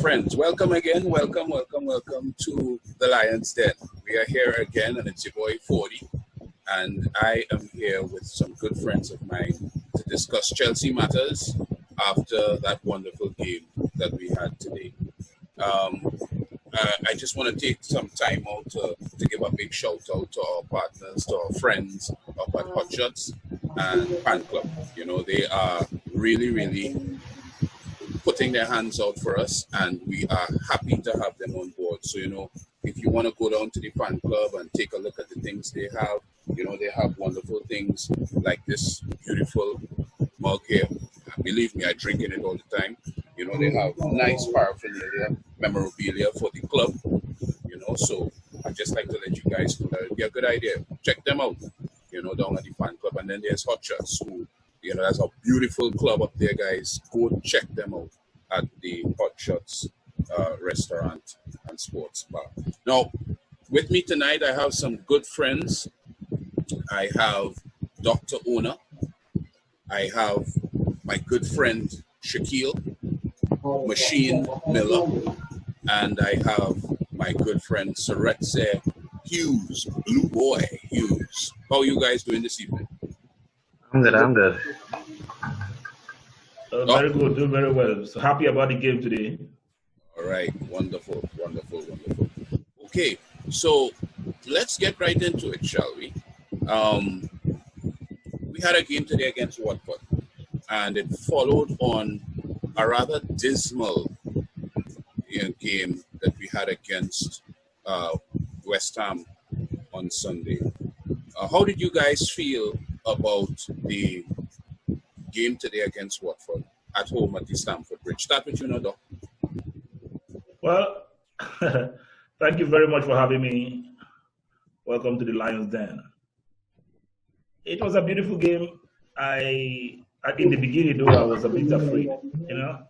friends, welcome again. Welcome to the Lion's Den. We are here again, and it's your boy Forde, and I am here with some good friends of mine to discuss Chelsea matters after that wonderful game that we had today. Um, I just want to take some time out to give a big shout out to our partners, to our friends up at Hot Shots and Fan Club. You know, they are really putting their hands out for us, and we are happy to have them on board. So, you know, if you want to go down to the fan club and take a look at the things they have, you know, they have wonderful things like this beautiful mug here. Believe me, I drink in it all the time. You know, they have nice paraphernalia, memorabilia for the club, you know, so I'd just like to let you guys know that it'd be a good idea. Check them out, you know, down at the fan club. And then there's Hot Shots, who, you know, that's a beautiful club up there, guys. Go check them out at the Hot Shots restaurant and sports bar. Now, with me tonight, I have some good friends. I have Dr. Ona. I have my good friend Shakeel, Machine Miller, and I have my good friend Seretse, Hughes, Blue Boy Hughes. How are you guys doing this evening? I'm good. Very good, doing very well. So happy about the game today. All right, wonderful. Okay, so let's get right into it, shall we? We had a game today against Watford, and it followed on a rather dismal game that we had against West Ham on Sunday. How did you guys feel about the game today against Watford at home at the Stamford Bridge? Start with you now, Doc. Well, thank you very much for having me. Welcome to the Lion's Den. It was a beautiful game. In the beginning, though, I was a bit afraid, you know.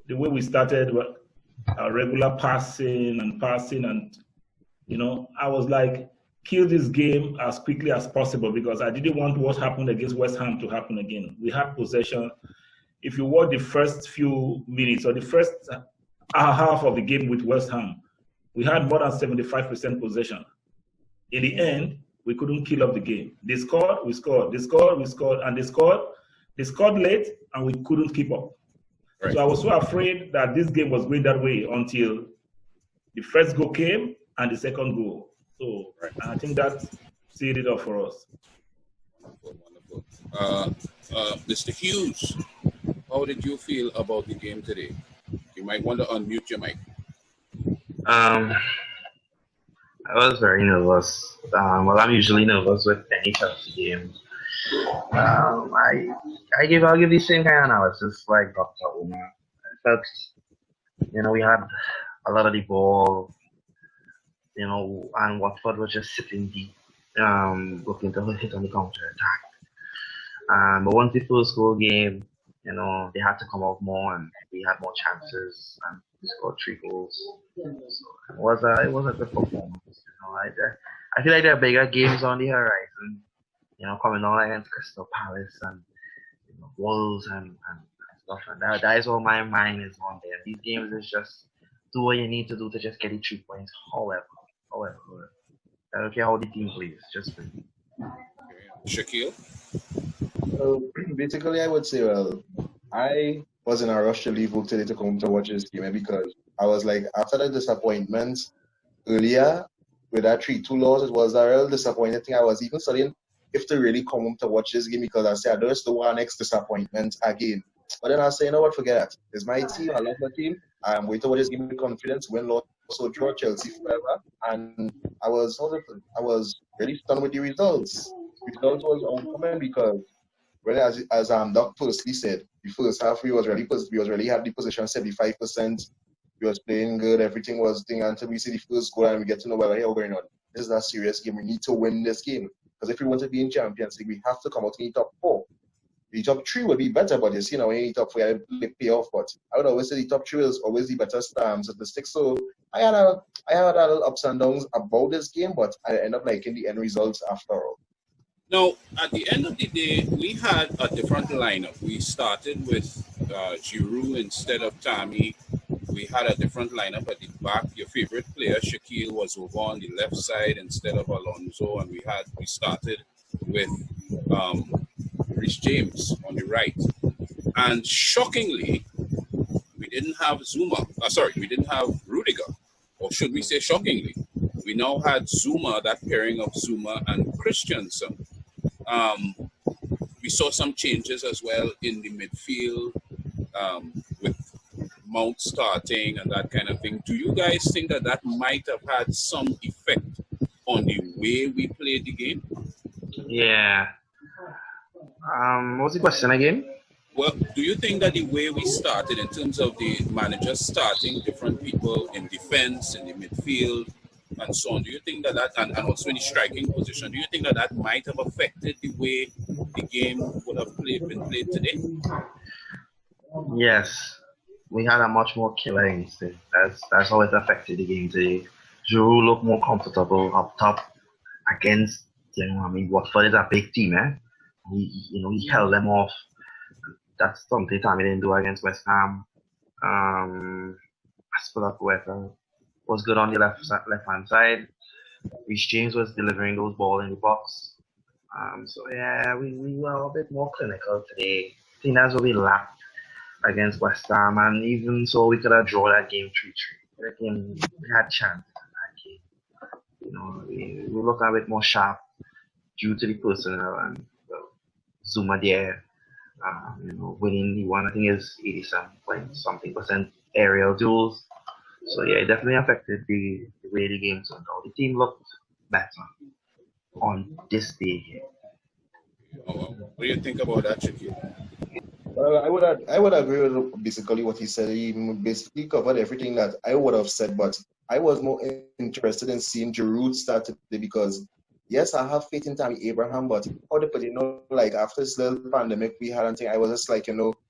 The way we started, our regular passing, and, you know, I was like, kill this game as quickly as possible because I didn't want what happened against West Ham to happen again. We had possession. If you watch the first few minutes or the first half of the game with West Ham, we had more than 75% possession. In the end, we couldn't kill up the game. They scored, we scored. They scored, we scored. And they scored late, and we couldn't keep up. Right. So I was so afraid that this game was going that way until the first goal came and the second goal. So I think that sealed it up for us. Wonderful. Mr. Hughes, how did you feel about the game today? You might want to unmute your mic. I was very nervous. Well, I'm usually nervous with any Chelsea game. I'll give the same kind of analysis like Dr. Oma. I felt, you know, we had a lot of the ball, you know, and Watford was just sitting deep, looking to hit on the counter attack. But once the first goal game, you know, they had to come out more, and we had more chances, and we scored 3 goals. So it was a good performance. You know, I feel like there are bigger games on the horizon. You know, coming on against Crystal Palace and, you know, Wolves and stuff like that. That is all my mind is on there. These games is just do what you need to do to just get the 3 points. However, I don't care how the team plays, just win. Shakeel? Basically, I would say, well, I was in a rush to leave work today to come to watch this game because I was like, after the disappointment earlier with that 3-2 loss, it was a real disappointing thing. I was even studying if to really come home to watch this game because I said, I don't want next disappointment again. But then I say, you know what, forget it. It's my team. I love my team. I'm waiting to watch this game with confidence, win, loss, so draw Chelsea forever. And I was really stunned with the results. The result was uncommon because, really, as Doc firstly said, the first half we was really had the position 75%. We was playing good, everything was thing until we see the first goal and we get to know whether going on. This is a serious game. We need to win this game. Because if we want to be in Champions League, we have to come out in the top 4. The top 3 would be better, but you see now in the top 4 you pay off. But I would always say the top 3 is always the better statistics. So I had a little ups and downs about this game, but I end up liking the end results after all. Now, at the end of the day, we had a different lineup. We started with Giroud instead of Tammy. we had a different lineup at the back. Your favorite player, Shakeel, was over on the left side instead of Alonso, and we started with Rhys James on the right. And shockingly, we didn't have we didn't have Rudiger. Or should we say shockingly? We now had Zuma, that pairing of Zuma and Christensen. We saw some changes as well in the midfield with Mount starting and that kind of thing. Do you guys think that might have had some effect on the way we played the game? Yeah. What was the question again? Well, do you think that the way we started in terms of the manager starting different people in defense, in the midfield, and so on, do you think that and also in the striking position, do you think that might have affected the way the game would have been played today? Yes. We had a much more killer instinct. That's how it affected the game today. Giroud looked more comfortable up top against, Watford is a big team, eh? He held them off. That's something Tammy didn't do against West Ham. Aspilicueta was good on the left-hand side. Rhys James was delivering those balls in the box. We were a bit more clinical today. I think that's what we lacked against West Ham, and even so, we could have drawn that game 3-3. Again, we had chances in that game. We look a bit more sharp due to the personnel and Zuma there. Winning the one, I think is 87% aerial duels. So yeah, it definitely affected the way the game turned out. The team looked better on this day here. What do you think about that, Shakeel? Well, I would agree with basically what he said. He basically covered everything that I would have said, but I was more interested in seeing Giroud start today because, yes, I have faith in Tammy Abraham, but how to put it, after this little pandemic we had and thing, I was just like,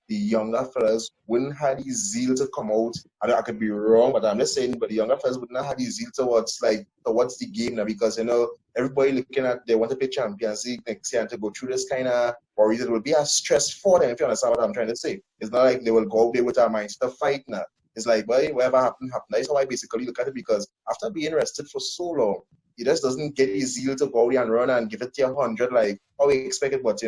the younger fellas wouldn't have the zeal to come out. I could be wrong, but I'm just saying, but the younger fellas wouldn't have the zeal towards the game now because, everybody looking at, they want to play Champions League next year and to go through this kind of worries. It will be a stress for them, if you understand what I'm trying to say. It's not like they will go out there with our minds to fight now. It's like, well, whatever happened. That's how I basically look at it because after being rested for so long, he just doesn't get his zeal to go out and run and give it to 100 like how we expected. But,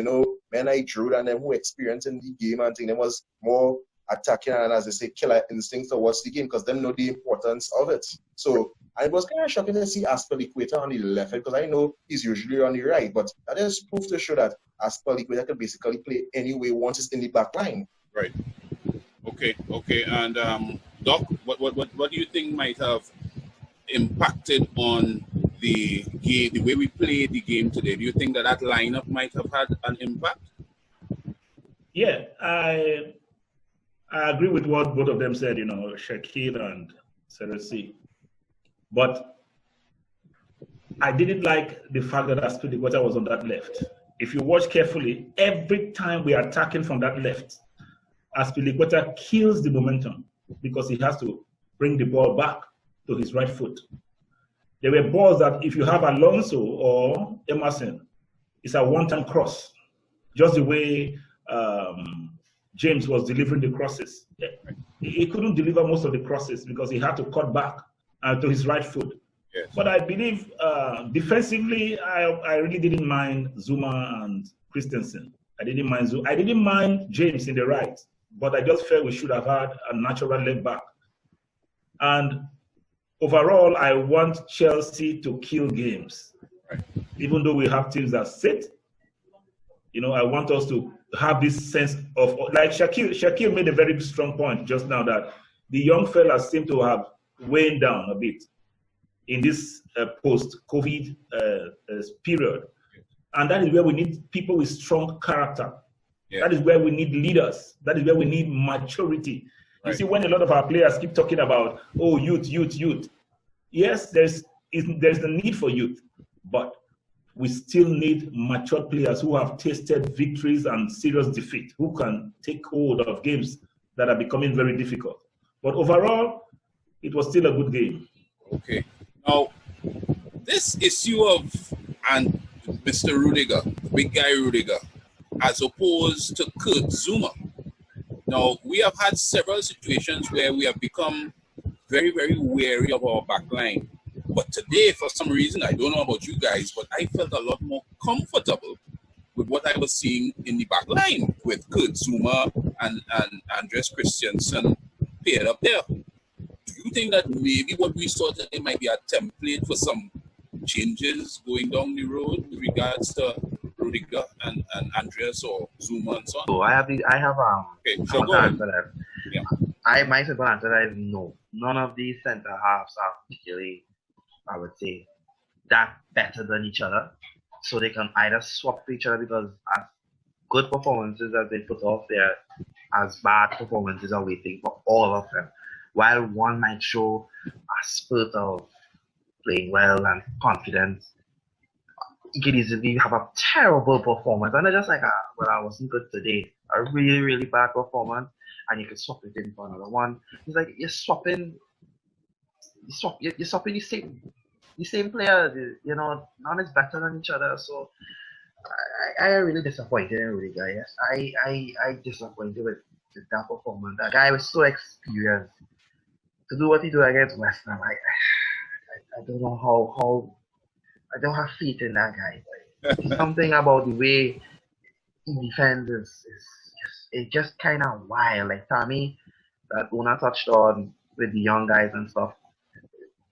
men like Giroud and them who experienced in the game and think them was more attacking and, as they say, killer instincts towards the game because them know the importance of it. So I was kind of shocking to see Aspilicueta on the left because I know he's usually on the right. But that is proof to show that Aspilicueta can basically play anyway once it's in the back line. Right. Okay. And Doc, what do you think might have impacted on the game, the way we played the game today? Do you think that lineup might have had an impact? Yeah, I agree with what both of them said, Shakeel and Seretse. But I didn't like the fact that Aspilicueta was on that left. If you watch carefully, every time we are attacking from that left, Aspilicueta kills the momentum because he has to bring the ball back to his right foot. There were balls that if you have Alonso or Emerson, it's a one-time cross, just the way James was delivering the crosses. He couldn't deliver most of the crosses because he had to cut back to his right foot. Yes. But I believe defensively, I really didn't mind Zuma and Christensen. I didn't mind James in the right, but I just felt we should have had a natural left back. And overall, I want Chelsea to kill games. Right. Even though we have teams that sit, I want us to have this sense of, like Shakeel made a very strong point just now that the young fellas seem to have waned down a bit in this post-COVID period. And that is where we need people with strong character. Yeah. That is where we need leaders. That is where we need maturity. You see, when a lot of our players keep talking about, youth. Yes, there's the need for youth, but we still need mature players who have tasted victories and serious defeat, who can take hold of games that are becoming very difficult. But overall, it was still a good game. Okay. Now, this issue of Mr. Rudiger, big guy Rudiger, as opposed to Kurt Zuma, Now, we have had several situations where we have become very, very wary of our back line. But today, for some reason, I don't know about you guys, but I felt a lot more comfortable with what I was seeing in the back line with Kurt Zuma and Andres Christensen paired up there. Do you think that maybe what we saw today might be a template for some changes going down the road with regards to Rudiger and Andres or Zuma and so on? So I have Okay, so go to ahead. answer that. Yeah. My simple answer is no. None of these center halves are particularly, I would say, that better than each other. So they can either swap to each other, because as good performances as they put off there, as bad performances are waiting for all of them. While one might show a spurt of playing well and confidence, you could easily have a terrible performance. And they're just like, well, I wasn't good today. A really, really bad performance, and you could swap it in for another one. It's like you're swapping the same players. You know, none is better than each other. So I am really disappointed in Rudiger. Yes, I disappointed with that performance. That guy was so experienced to do what he did against West Ham. I don't know how I don't have faith in that guy. Something about the way he defends is it's just kind of wild. Like Tommy, that Ona touched on with the young guys and stuff,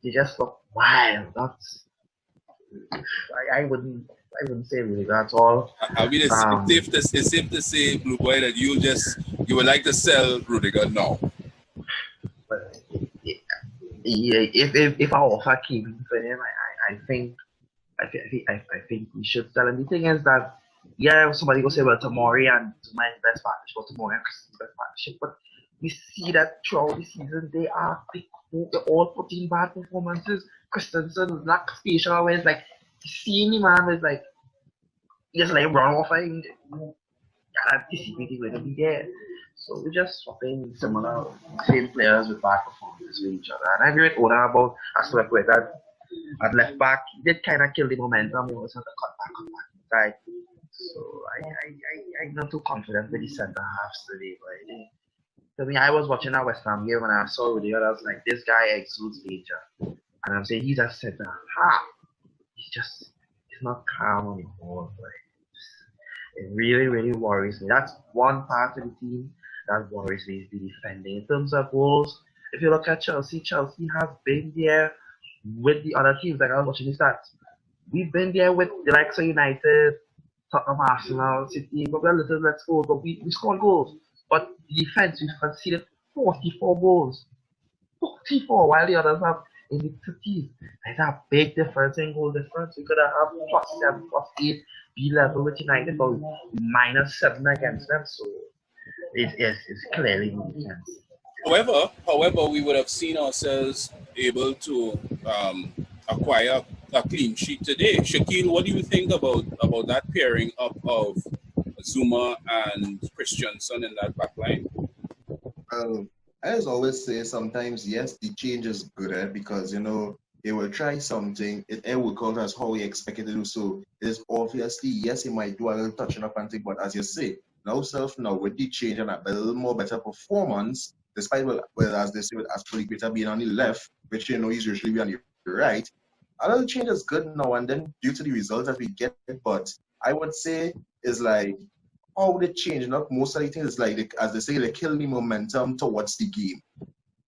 they just look wild. That's I wouldn't say really that's all. I mean, it's safe to say, Blue Boy, that you would like to sell Rudiger now. But if our offer came for him, I think we should sell him. The thing is that, yeah, somebody go say, well, Tomori and Zuma is best partnership, or Tomori and Christensen's best partnership, but we see that throughout the season they're all putting bad performances. Christensen lack facial where it's like seeing the man is like just like run off and anticipating going to be there. So we're just swapping similar same players with bad performances with each other. And I agree with Ona about that at left back, he did kind of kill the momentum. He was at the cut back, right? So I'm not too confident with the centre halves today. But to me, I was watching that West Ham game and I saw Rudiger. I was like, this guy exudes danger. And I'm saying he's a centre half. He's not calm on the ball. It really, really worries me. That's one part of the team that worries me, is the defending. In terms of goals, if you look at Chelsea has been there with the other teams. Like I was watching the stats. We've been there with the likes of United, Tottenham, Arsenal, City, but we're a little less goals, but we scored goals. But the defense, we've conceded 44 goals. 44, while the others have in the 30s. There's a big difference in goal difference. We could have +7, +8, be level with United, but -7 against them. So it's clearly the defense. However, we would have seen ourselves able to acquire a clean sheet today. Shakeel, what do you think about that pairing up of Zuma and Christensen in that back line? I always say sometimes, yes, the change is good because, they will try something, it will come as how we expect it to do. So it's obviously, yes, he might do a little touching up and thing, but as you say, now with the change and a little more better performance, despite as they say with Aspilicueta being on the left, which he's usually on the right, a little change is good now and then due to the results that we get. But I would say is like how they change, not most of the things is like as they say, they kill the momentum towards the game.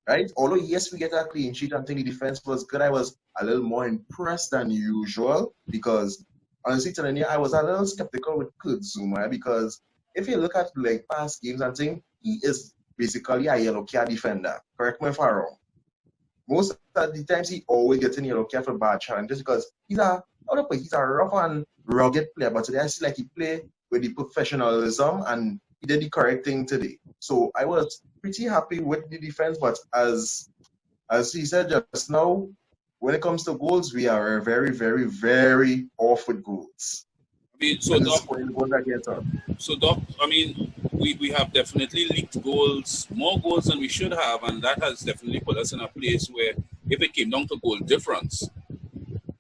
Right? Although yes, we get a clean sheet and think the defense was good, I was a little more impressed than usual because honestly telling you, I was a little skeptical with Kurt Zuma because if you look at like past games and things, he is basically a yellow card defender. Correct me if I'm wrong. Most of the times he always gets in yellow card for bad challenges because he's a rough and rugged player. But today I see like he played with the professionalism and he did the correct thing today. So I was pretty happy with the defense, but as he said just now, when it comes to goals, we are very, very, very off with goals. I mean, Doc, I mean, we have definitely leaked goals, more goals than we should have, and that has definitely put us in a place where if it came down to goal difference,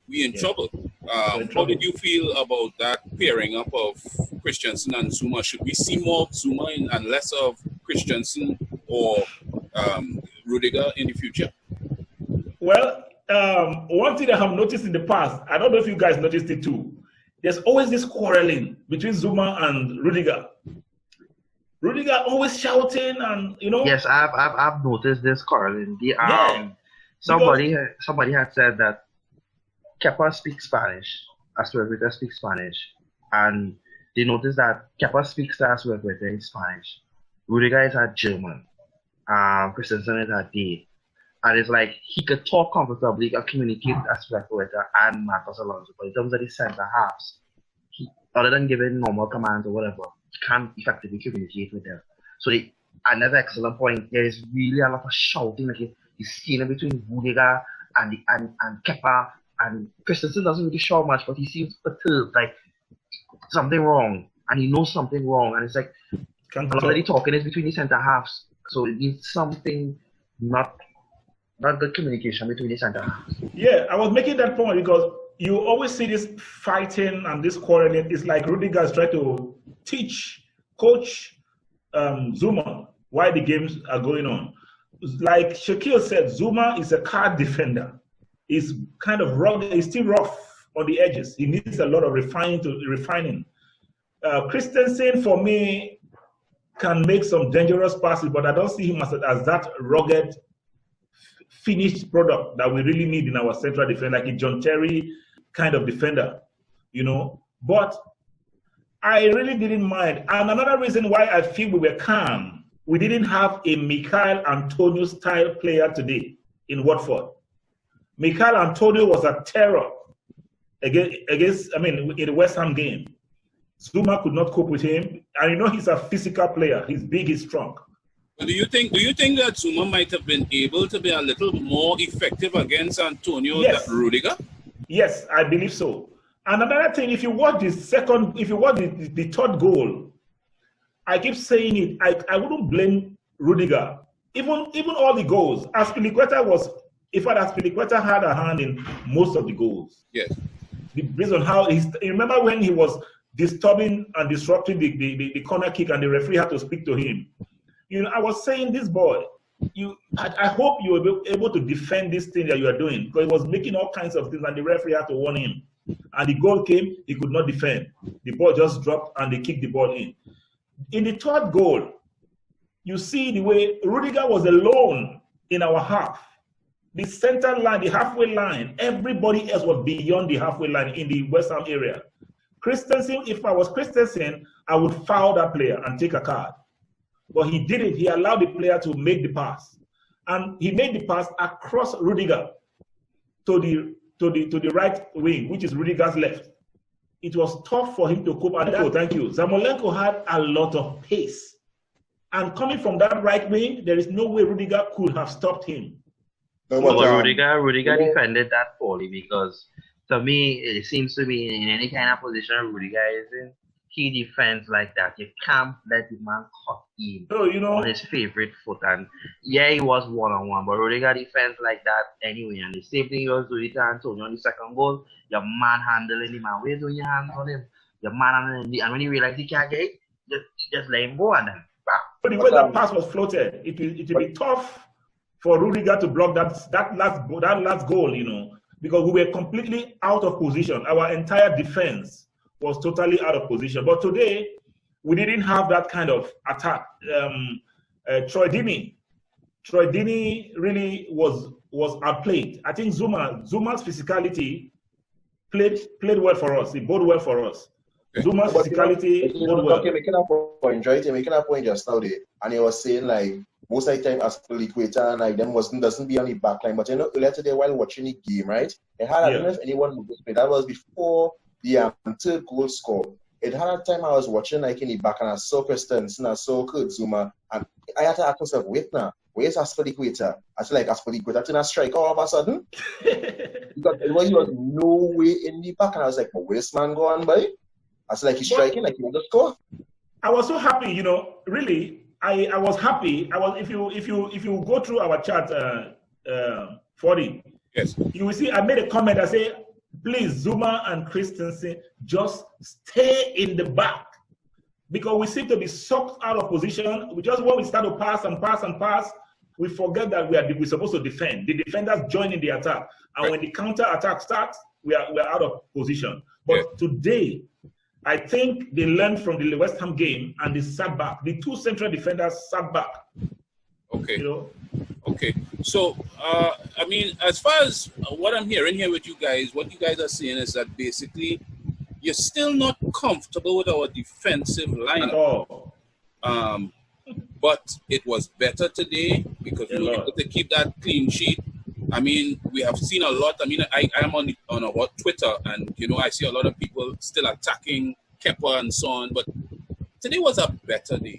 we're in trouble. How did you feel about that pairing up of Christensen and Zuma? Should we see more of Zuma and less of Christensen or Rudiger in the future? Well, one thing I have noticed in the past, I don't know if you guys noticed it too. There's always this quarreling between Zuma and Rudiger. Rudiger always shouting, and Yes, I've noticed this quarreling. Yeah, Somebody had said that Kepa speaks Spanish, Aspilicueta speaks Spanish, and they noticed that Kepa speaks Aspilicueta in Spanish. Rudiger is a German. Christensen is a D. And it's like he could talk comfortably, he could communicate Aspilicueta and Marcos Alonso, but in terms of the centre halves, other than giving normal commands or whatever, he can't effectively communicate with them. So another excellent point, there is really a lot of shouting, like he's seen between Rudiger and Kepa, and Christensen doesn't really shout much, but he seems perturbed, like something wrong, and he knows something wrong, and it's like a lot of the talking is between the centre halves, so it needs something not good communication between the centre halves. Yeah, I was making that point because you always see this fighting and this quarreling. It's like Rudiger is trying to coach Zuma why the games are going on. Like Shakeel said, Zuma is a card defender. He's kind of rugged. He's still rough on the edges. He needs a lot of refining. Christensen, for me, can make some dangerous passes, but I don't see him as that rugged, finished product that we really need in our central defense, like a John Terry kind of defender, But I really didn't mind. And another reason why I feel we were calm, we didn't have a Michael Antonio style player today in Watford. Michael Antonio was a terror against in the West Ham game. Zuma could not cope with him. And he's a physical player. He's big, he's strong. Do you think that Zuma might have been able to be a little more effective against Antonio than Rudiger? Yes, I believe so. And another thing, if you watch the third goal, I keep saying it. I wouldn't blame Rudiger. Even all the goals, Aspilicueta had a hand in most of the goals. Yes. Based on how remember when he was disturbing and disrupting the corner kick, and the referee had to speak to him. I was saying, this boy, I hope you will be able to defend this thing that you are doing, because he was making all kinds of things, and the referee had to warn him. And the goal came, he could not defend. The ball just dropped, and they kicked the ball in. In the third goal, you see the way Rudiger was alone in our half. The center line, the halfway line, everybody else was beyond the halfway line in the West Ham area. Christensen, if I was Christensen, I would foul that player and take a card. But he didn't. He allowed the player to make the pass. And he made the pass across Rudiger to the right wing, which is Rudiger's left. It was tough for him to cope. And thank you. Zamolenko had a lot of pace. And coming from that right wing, there is no way Rudiger could have stopped him. But Rudiger defended that poorly, because to me, it seems to be in any kind of position Rudiger is in, he defends like that. You can't let the man cut in on his favorite foot. And yeah, he was one-on-one, but Rudiger defends like that anyway. And the same thing he was doing to Antonio on the second goal. Your man handling him, and where's your hands on him? Your man handling him, and when he realized he can't get it, just let him go, and then But the way that pass was floated, it will be tough for Rudiger to block that last goal, because we were completely out of position. Our entire defense was totally out of position. But today, we didn't have that kind of attack. Troy Deeney really was outplayed. I think Zuma's physicality played well for us. It bode well for us. Zuma's physicality bode well. Okay, making a point, right? You're making a point just now there, and he was saying like most of the time Aspilicueta and like them doesn't be on the back line. But earlier today while watching the game, right? It had I don't know if anyone noticed me. That was before the third goal score. It had a time I was watching like in the back, and I saw Christensen, I saw Kurt Zuma, and I had to ask myself, wait now, where's Aspilicueta? I said like Aspilicueta to a strike all of a sudden. Because he was no way in the back, and I was like, where's man going by? I said like he's striking, like he want to score. I was so happy, really. I was happy. If you go through our chat, 40, yes, you will see I made a comment. I say, please, Zuma and Christensen, just stay in the back. because we seem to be sucked out of position. We just when we start to pass and pass and pass, we forget that we're supposed to defend. The defenders join in the attack, and when the counter attack starts, we're out of position. But today, I think they learned from the West Ham game and they sat back. The two central defenders sat back. Okay. You know? Okay. So, I mean, as far as what I'm hearing here with you guys, what you guys are saying is that basically you're still not comfortable with our defensive line. At all. But it was better today because we were able to keep that clean sheet. I mean, we have seen a lot. I mean, I am on Twitter, and I see a lot of people still attacking Kepa and so on. But today was a better day.